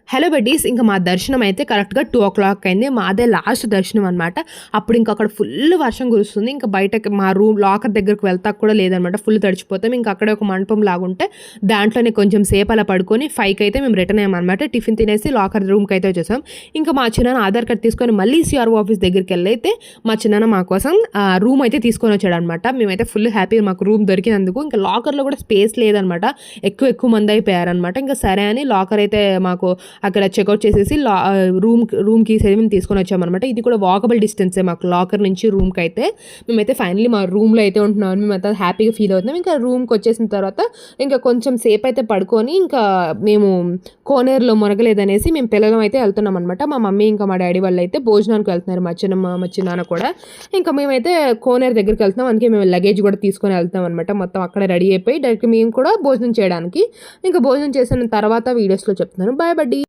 Hello buddies, ఇంకా మా దర్శనం అయితే కరెక్ట్గా 2:00 అయింది. మాదే లాస్ట్ దర్శనం అనమాట. అప్పుడు ఇంకా అక్కడ ఫుల్ వర్షం కురుస్తుంది. ఇంకా బయటకి మా లాకర్ దగ్గరకు వెళ్తా కూడా లేదనమాట. ఫుల్ తడిచిపోతాం. ఇంకా అక్కడే ఒక మండపం లాగుంటే దాంట్లోనే కొంచెం సేపు అలా పడుకొని 5కి అయితే మేము రిటర్న్ అయ్యామన్నమాట. టిఫిన్ తినేసి లాకర్ రూమ్కి అయితే వచ్చేసాం. ఇంకా మా చిన్న ఆధార్ కార్డ్ తీసుకొని మళ్ళీ సిఆర్ఓ ఆఫీస్ దగ్గరికి వెళ్ళైతే మా చిన్న మా కోసం రూమ్ అయితే తీసుకొని వచ్చాడు అనమాట. మేమైతే ఫుల్ హ్యాపీ మాకు రూమ్ దొరికినందుకు. ఇంకా లాకర్లో కూడా స్పేస్ లేదనమాట. ఎక్కువ మంది అయిపోయారనమాట. ఇంకా సరే అని లాకర్ అయితే మాకు అక్కడ చెక్అవుట్ చేసేసి రూమ్ కీస్ అయితే మేము తీసుకొని వచ్చామన్నమాట. ఇది కూడా వాకబుల్ డిస్టెన్సే మాకు లాకర్ నుంచి రూమ్కి అయితే. మేమైతే ఫైనల్లీ మా రూమ్లో అయితే ఉంటున్నాం. మేమైతే హ్యాపీగా ఫీల్ అవుతున్నాం. ఇంకా రూమ్కి వచ్చేసిన తర్వాత ఇంకా కొంచెం సేపు అయితే పడుకొని ఇంకా మేము కోనేరులో మునగలేదనేసి మేము పిల్లలం అయితే వెళ్తున్నాం అనమాట. మా మమ్మీ ఇంకా మా డాడీ వాళ్ళు అయితే భోజనానికి వెళ్తున్నారు. మా చిన్నాన్న కూడా. ఇంకా మేమైతే కోనేరు దగ్గరికి వెళ్తున్నాం. అందుకే మేము లగేజ్ కూడా తీసుకొని వెళ్తాం అనమాట. మొత్తం అక్కడ రెడీ అయిపోయి డైరెక్ట్ మేము కూడా భోజనం చేయడానికి. ఇంకా భోజనం చేసిన తర్వాత వీడియోస్లో చెప్తున్నాను. బాయ్ బడ్డీ.